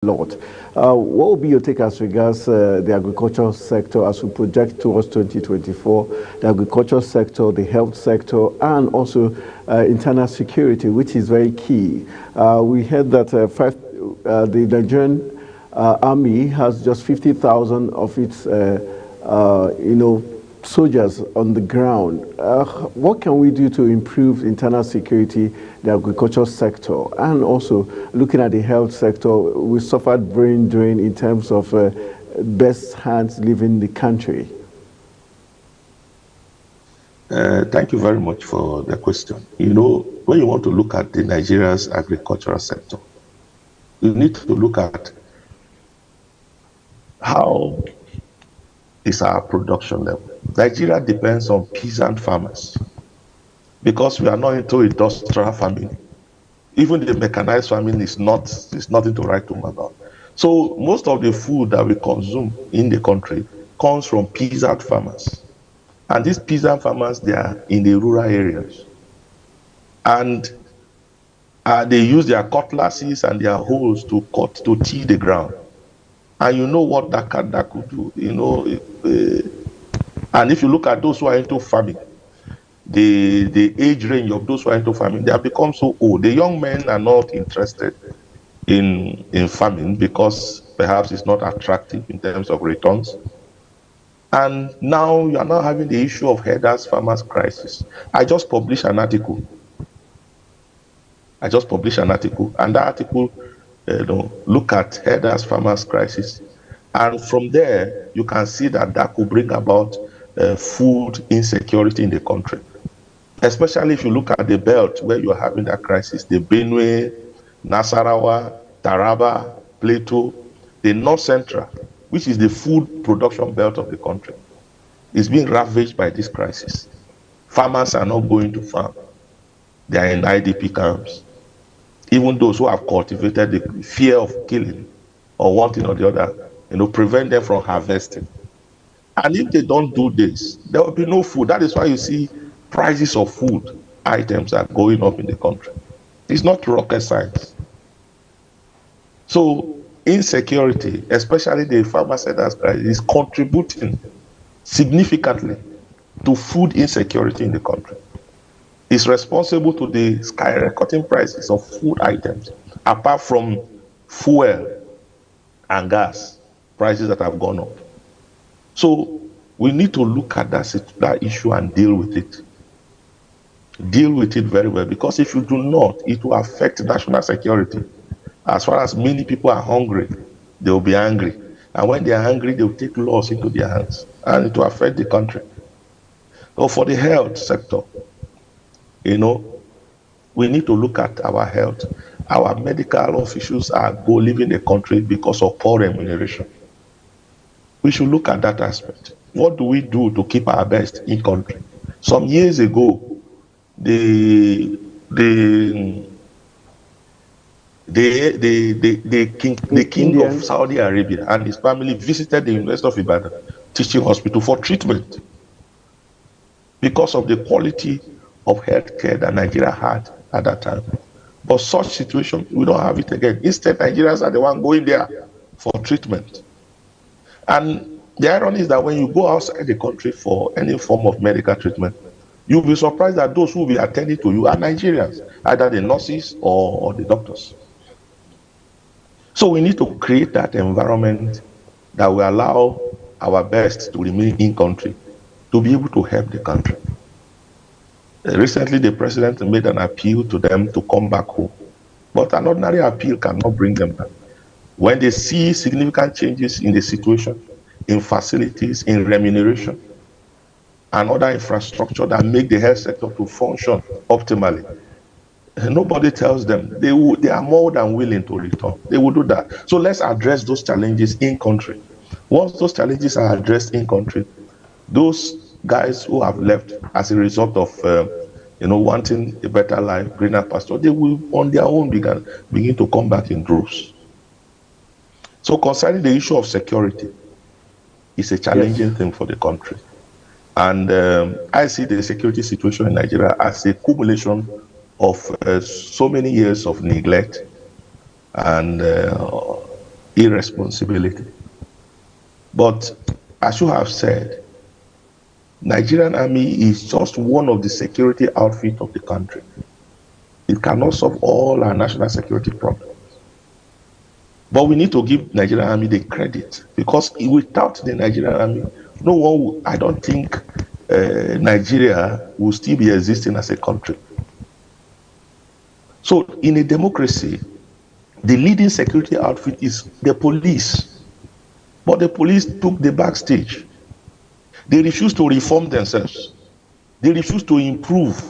lot. What will be your take as regards the agricultural sector as we project towards 2024, the agricultural sector, the health sector, and also internal security, which is very key. We heard that the Nigerian army has just 50,000 of its, soldiers on the ground. What can we do to improve internal security, the agricultural sector, and also looking at the health sector? We suffered brain drain in terms of best hands leaving the country. Thank you very much for the question. When you want to look at the Nigeria's agricultural sector, you need to look at how is our production level. Nigeria depends on peasant farmers because we are not into industrial farming. Even the mechanized farming is nothing to write home about. So most of the food that we consume in the country comes from peasant farmers. And these peasant farmers, they are in the rural areas. And they use their cutlasses and their hoes to till the ground. And you know what that could do, and if you look at those who are into farming, the age range of those who are into farming, they have become so old. The young men are not interested in farming because perhaps it's not attractive in terms of returns. And now you are now having the issue of herders farmers crisis. I just published an article, and that article look at herders farmers crisis, and from there you can see that could bring about food insecurity in the country, especially if you look at the belt where you're having that crisis, the Benue, Nasarawa, Taraba, Plateau, the North Central, which is the food production belt of the country, is being ravaged by this crisis. Farmers are not going to farm. They are in IDP camps. Even those who have cultivated the fear of killing or one thing or the other, prevent them from harvesting. And if they don't do this, there will be no food. That is why you see prices of food items are going up in the country. It's not rocket science. So insecurity, especially the farmer sector crisis, is contributing significantly to food insecurity in the country. It's responsible to the skyrocketing prices of food items, apart from fuel and gas prices that have gone up. So we need to look at that issue and deal with it. Deal with it very well, because if you do not, it will affect national security. As far as many people are hungry, they will be angry. And when they are angry, they will take laws into their hands, and it will affect the country. So for the health sector, we need to look at our health. Our medical officials are leaving the country because of poor remuneration. We should look at that aspect. What do we do to keep our best in country? Some years ago, the king of Saudi Arabia and his family visited the University of Ibadan Teaching Hospital for treatment because of the quality of healthcare that Nigeria had at that time. But such situation, we don't have it again. Instead, Nigerians are the one going there for treatment. And the irony is that when you go outside the country for any form of medical treatment, you'll be surprised that those who will be attending to you are Nigerians, either the nurses or the doctors. So we need to create that environment that will allow our best to remain in country, to be able to help the country. Recently, the president made an appeal to them to come back home. But an ordinary appeal cannot bring them back. When they see significant changes in the situation, in facilities, in remuneration, and other infrastructure that make the health sector to function optimally, nobody tells them. They are more than willing to return. They will do that. So let's address those challenges in country. Once those challenges are addressed in country, those guys who have left as a result of wanting a better life, greener pasture, they will on their own begin to come back in droves. So concerning the issue of security, it's a challenging thing for the country. And I see the security situation in Nigeria as a accumulation of so many years of neglect and irresponsibility. But as you have said, Nigerian Army is just one of the security outfits of the country. It cannot solve all our national security problems. But we need to give Nigerian Army the credit, because without the Nigerian Army, no one will, I don't think Nigeria will still be existing as a country. So in a democracy, the leading security outfit is the police. But the police took the backstage. They refuse to reform themselves. They refuse to improve.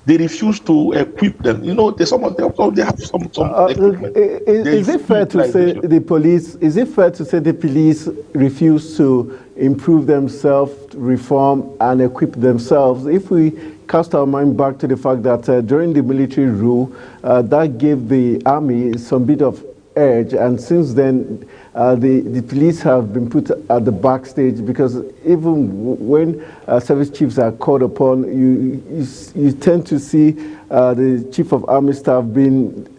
They refuse to equip them. You know, some of them, they have some equipment. Is it fair to say the police? Is it fair to say the police refuse to improve themselves, reform, and equip themselves? If we cast our mind back to the fact that during the military rule, that gave the army some bit of edge, and since then the police have been put at the backstage, because even when service chiefs are called upon, you tend to see the chief of army staff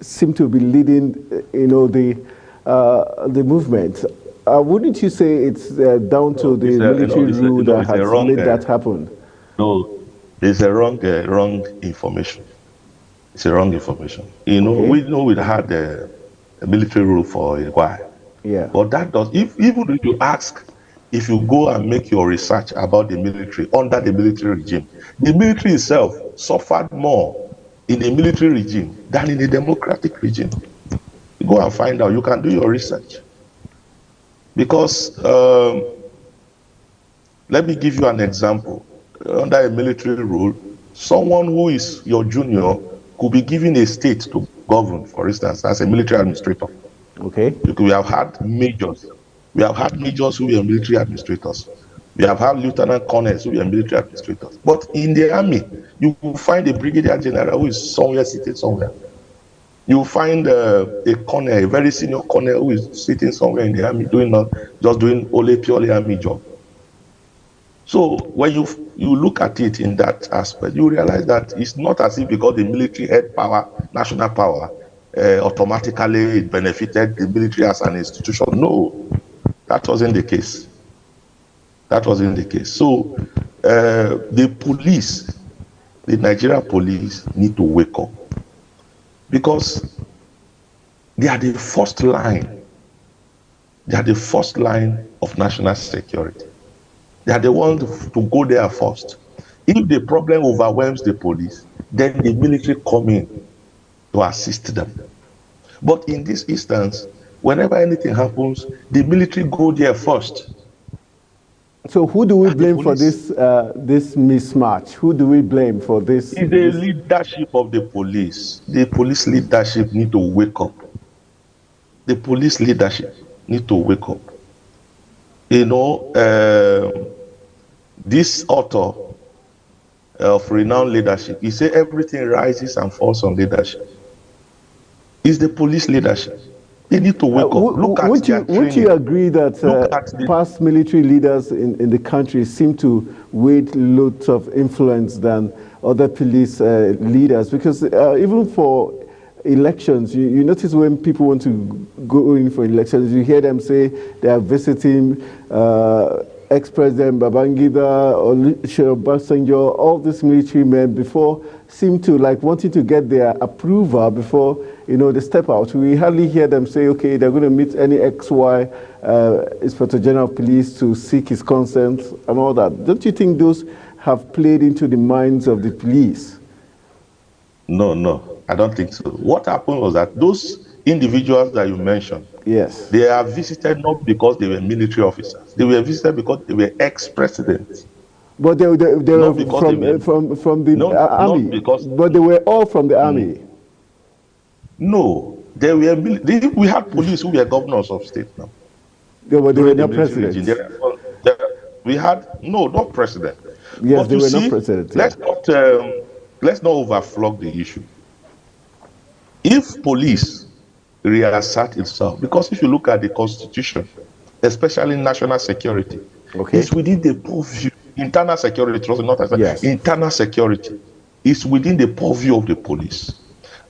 seem to be leading, the movement. Wouldn't you say it's down to the military rule that has made that happen? No, it's a wrong information. It's a wrong information. You know, we know we had a military rule for a while. Yeah. But that does, even if you ask, if you go and make your research about the military under the military regime, the military itself suffered more in the military regime than in the democratic regime. You go and find out. You can do your research. Because let me give you an example. Under a military rule, someone who is your junior could be given a state to govern, for instance, as a military administrator. Okay. We have had majors. We have had majors who were military administrators. We have had lieutenant colonels who were military administrators. But in the army, you will find a brigadier general who is somewhere sitting somewhere. You will find a colonel, a very senior colonel who is sitting somewhere in the army, just doing only purely army job. So when you look at it in that aspect, you realize that it's not as if because the military had power, national power, automatically it benefited the military as an institution. No, that wasn't the case. That wasn't the case. So the police, the Nigerian police, need to wake up, because they are the first line. They are the first line of national security. They are the ones to go there first. If the problem overwhelms the police, then the military come in to assist them. But in this instance, whenever anything happens, the military go there first. So who do we blame for this mismatch? Who do we blame for this? It's the leadership of the police. The police leadership need to wake up. The police leadership need to wake up. You know, this author of renowned leadership, he said everything rises and falls on leadership. It's the police leadership. They need to wake up. Look at their training. Would you agree that past military leaders in the country seem to wield lots of influence than other police leaders? Because even for elections, you notice when people want to go in for elections, you hear them say they are visiting ex-president Babangida or Obasanjo. All these military men before seem to like wanting to get their approval before they step out. We hardly hear them say, okay, they're going to meet any XY Inspector General of Police to seek his consent and all that. Don't you think those have played into the minds of the police? No, I don't think so. What happened was that those individuals that you mentioned, yes, they are visited not because they were military officers. They were visited because they were ex-presidents. But they were from the army. But they were all from the army. No, they were. We had police who were governors of state now. They were not presidents. We had not president. Yes, they were not president. Let's not overflog the issue. If police reassert itself, because if you look at the Constitution, especially national security, it's within the purview. Internal security, internal security is within the purview of the police.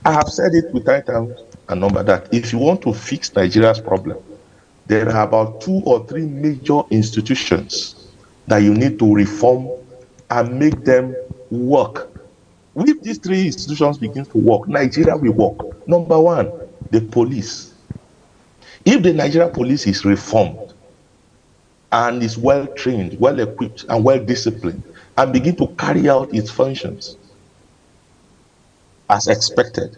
I have said it with times. and number that if you want to fix Nigeria's problem, there are about 2 or 3 major institutions that you need to reform and make them work. If these 3 institutions begin to work, Nigeria will work. Number 1, the police. If the Nigeria police is reformed and is well trained, well equipped, and well disciplined, and begin to carry out its functions as expected,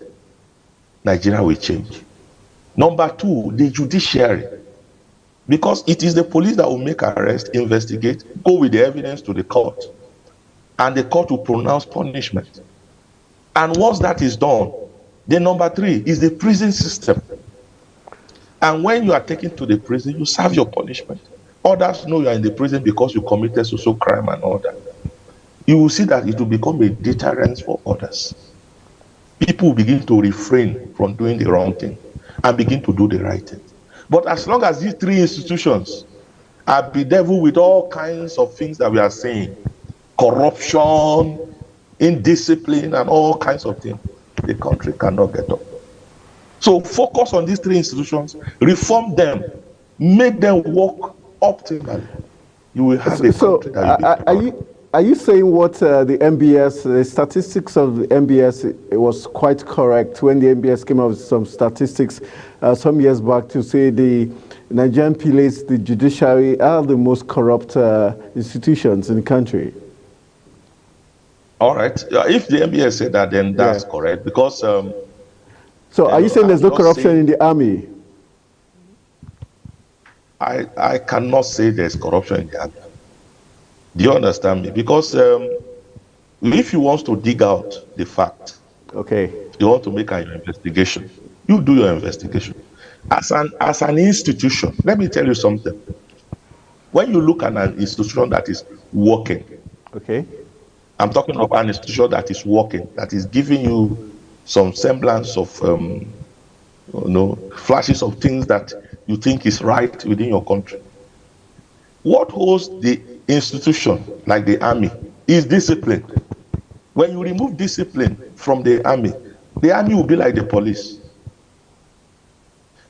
Nigeria will change. Number 2, the judiciary. Because it is the police that will make arrest, investigate, go with the evidence to the court, and the court will pronounce punishment. And once that is done, the number 3 is the prison system. And when you are taken to the prison, you serve your punishment. Others know you are in the prison because you committed social crime and all that. You will see that it will become a deterrence for others. People will begin to refrain from doing the wrong thing and begin to do the right thing. But as long as these 3 institutions are bedeviled with all kinds of things that we are saying, corruption, indiscipline, and all kinds of things, the country cannot get up. So focus on these 3 institutions, reform them, make them work optimally. You will have a country that will be Are you saying what the MBS, the statistics of the MBS, it was quite correct when the MBS came up with some statistics some years back to say the Nigerian police, the judiciary are the most corrupt institutions in the country? All right. If the MBS said that, then that's correct. Because so are you saying there's no corruption in the army? I cannot say there's corruption in the army. Do you understand me? Because if you want to dig out the fact, okay, you want to make an investigation, you do your investigation. As an institution, let me tell you something. When you look at an institution that is working, okay, I'm talking of an institution that is working, that is giving you some semblance of, flashes of things that you think is right within your country. What holds the institution, like the army, is discipline. When you remove discipline from the army will be like the police.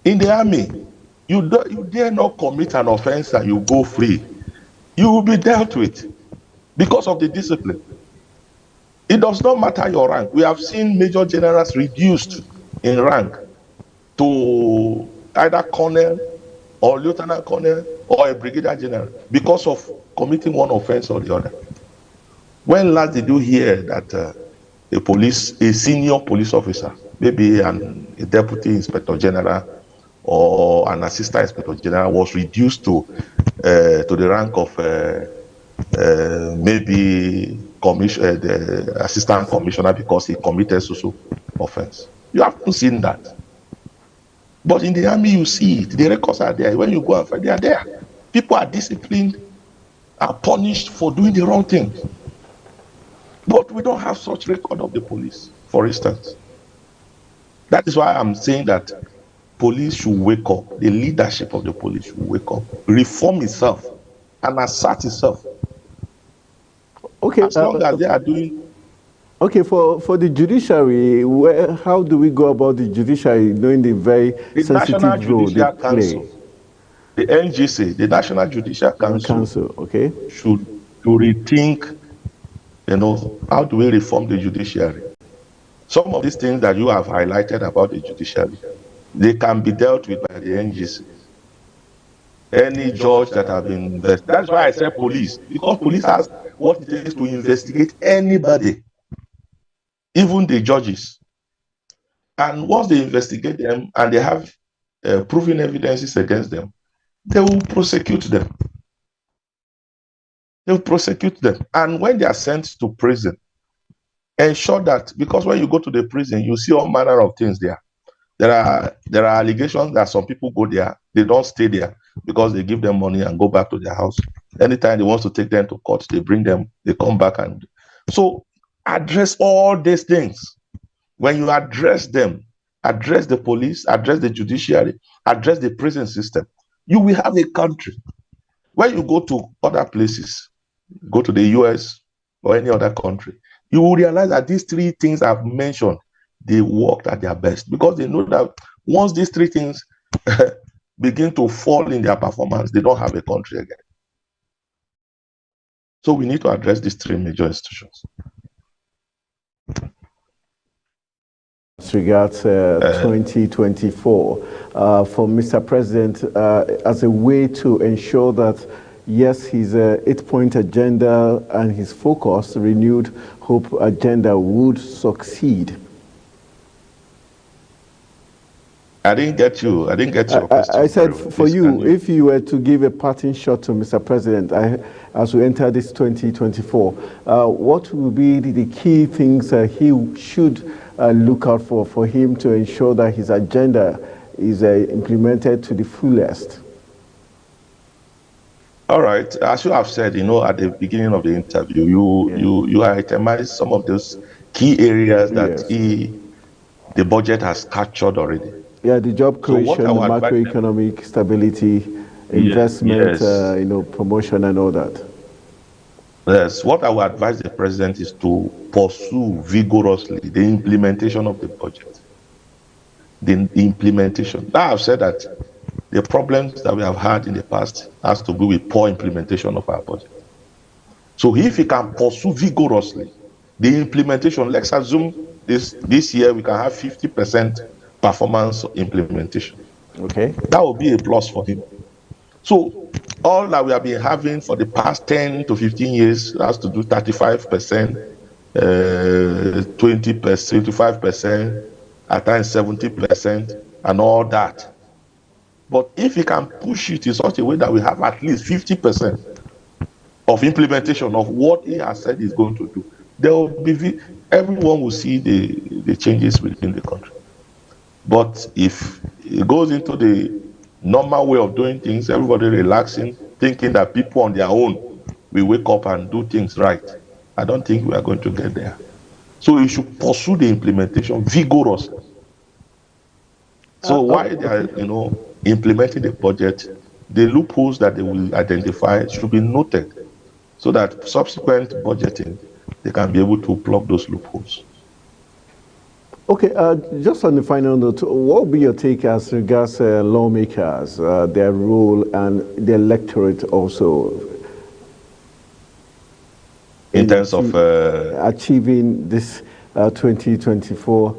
In the army, you dare not commit an offense and you go free. You will be dealt with because of the discipline. It does not matter your rank. We have seen major generals reduced in rank to either colonel or lieutenant colonel or a brigadier general because of committing one offense or the other. When last did you hear that a senior police officer, maybe a deputy inspector general or an assistant inspector general, was reduced to the rank of maybe the assistant commissioner because he committed social offense? You haven't seen that. But in the army, you see it. The records are there. When you go and find, they are there. People are disciplined, are punished for doing the wrong thing. But we don't have such record of the police, for instance. That is why I'm saying that police should wake up. The leadership of the police should wake up, reform itself, and assert itself. Okay. As long as they are doing. Okay, for the judiciary, how do we go about the judiciary knowing the very sensitive role they play? The NGC, the National Judicial Council, okay, should rethink, how do we reform the judiciary? Some of these things that you have highlighted about the judiciary, they can be dealt with by the NGC. Any judge that have been investigated. That's why I said police, because police has what it takes to investigate anybody, even the judges. And once they investigate them and they have proven evidences against them, they will prosecute them. They will prosecute them. And when they are sent to prison, ensure that, because when you go to the prison, you see all manner of things there. There are allegations that some people go there, they don't stay there because they give them money and go back to their house. Anytime they want to take them to court, they bring them, they come back. And so address all these things. When you address them, address the police, address the judiciary, address the prison system, you will have a country. When you go to other places, go to the US or any other country, you will realize that these 3 things I've mentioned, they worked at their best, because they know that once these three things begin to fall in their performance, they don't have a country again. So we need to address these three major institutions. As regards 2024, for Mr. President, as a way to ensure that, yes, his 8-point agenda and his focus, renewed hope agenda, would succeed? I didn't get you. I didn't get your question. I said, for you, if you were to give a parting shot to Mr. President as we enter this 2024, what will be the key things he should look out for him to ensure that his agenda is implemented to the fullest? All right. As you have said, at the beginning of the interview, you itemized some of those key areas that the budget has captured already. Yeah, the job creation, the macroeconomic stability, investment, promotion and all that. Yes, what I would advise the president is to pursue vigorously the implementation of the budget. The implementation. Now I've said that the problems that we have had in the past has to do with poor implementation of our budget. So if he can pursue vigorously the implementation, let's assume this year we can have 50% performance implementation. Okay. That will be a plus for him. So all that we have been having for the past 10 to 15 years has to do 35%, 20%, 25%, at times 70%, and all that. But if he can push it in such a way that we have at least 50% of implementation of what he has said he's going to do, there will be everyone will see the changes within the country. But if it goes into the normal way of doing things, everybody relaxing, thinking that people on their own will wake up and do things right, I don't think we are going to get there. So you should pursue the implementation vigorously. So while they are, implementing the budget, the loopholes that they will identify should be noted, so that subsequent budgeting, they can be able to plug those loopholes. Okay, just on the final note, what will be your take as regards lawmakers, their role and the electorate also? In terms of achieving this 2024,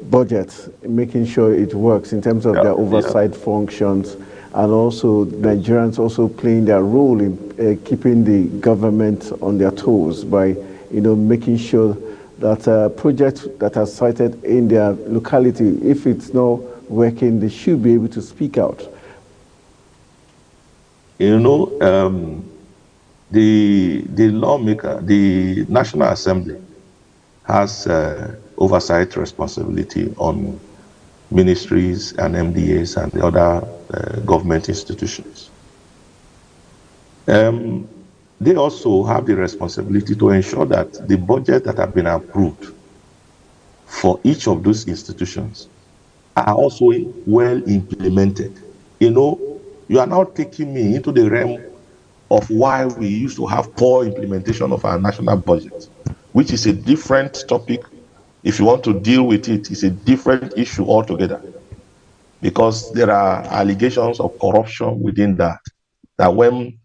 budget, making sure it works in terms of their oversight functions, and also Nigerians also playing their role in keeping the government on their toes by, making sure that projects that are cited in their locality, if it's not working, they should be able to speak out. The lawmaker, the National Assembly, has oversight responsibility on ministries and MDAs and the other government institutions. They also have the responsibility to ensure that the budget that have been approved for each of those institutions are also well implemented. You are now taking me into the realm of why we used to have poor implementation of our national budget, which is a different topic. If you want to deal with it, it's a different issue altogether, because there are allegations of corruption within that when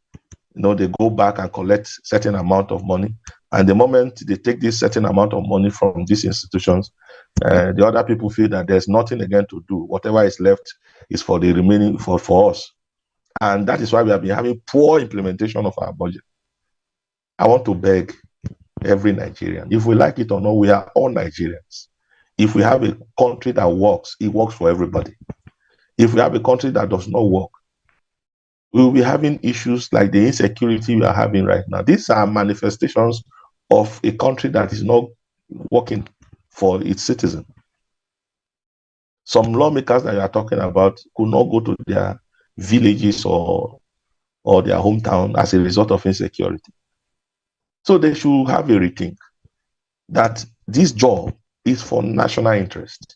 they go back and collect certain amount of money, and the moment they take this certain amount of money from these institutions, the other people feel that there's nothing again to do. Whatever is left is for the remaining for us. And that is why we have been having poor implementation of our budget. I want to beg every Nigerian, if we like it or not, we are all Nigerians. If we have a country that works, it works for everybody. If we have a country that does not work, we will be having issues like the insecurity we are having right now. These are manifestations of a country that is not working for its citizens. Some lawmakers that you are talking about could not go to their villages or their hometown as a result of insecurity. So they should have a rethink that this job is for national interest.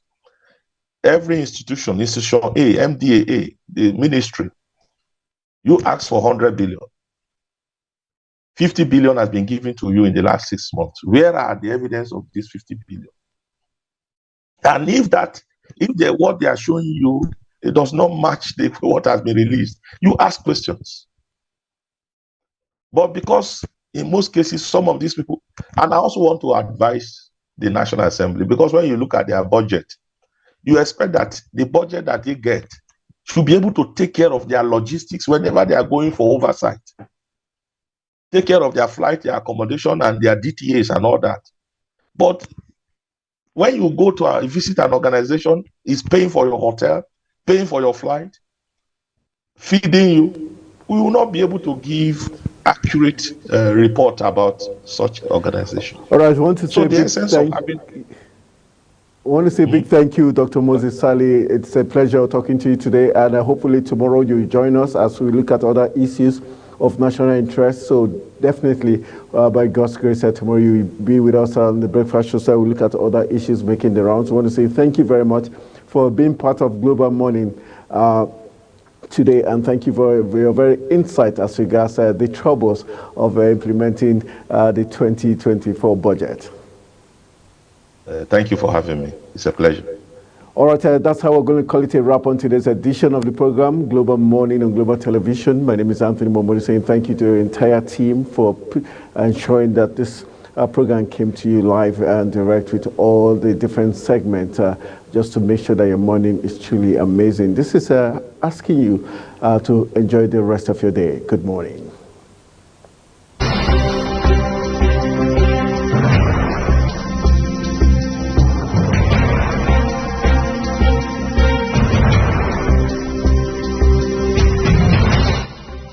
Every institution A, MDA, the ministry, you ask for 100 billion. 50 billion has been given to you in the last 6 months. Where are the evidence of this 50 billion? And if what they are showing you, it does not match what has been released, you ask questions. But because in most cases, some of these people, and I also want to advise the National Assembly, because when you look at their budget, you expect that the budget that they get should be able to take care of their logistics whenever they are going for oversight. Take care of their flight, their accommodation, and their DTAs and all that. But when you go to visit an organization, it's paying for your hotel, paying for your flight, feeding you, we will not be able to give accurate report about such organization. All right, I want to say big thank you, Dr. Moses Saleh. It's a pleasure talking to you today, and hopefully tomorrow you'll join us as we look at other issues of national interest. So definitely, by God's grace, tomorrow you'll be with us on the Breakfast Show. So we'll look at other issues making the rounds. I want to say thank you very much for being part of Global Morning today, and thank you for your very insight as regards the troubles of implementing the 2024 budget. Thank you for having me. It's a pleasure. All right, that's how we're going to call it a wrap on today's edition of the program, Global Morning on Global Television. My name is Anthony Momori, saying thank you to the entire team for ensuring that this program came to you live and direct with all the different segments, just to make sure that your morning is truly amazing. This is asking you to enjoy the rest of your day. Good morning.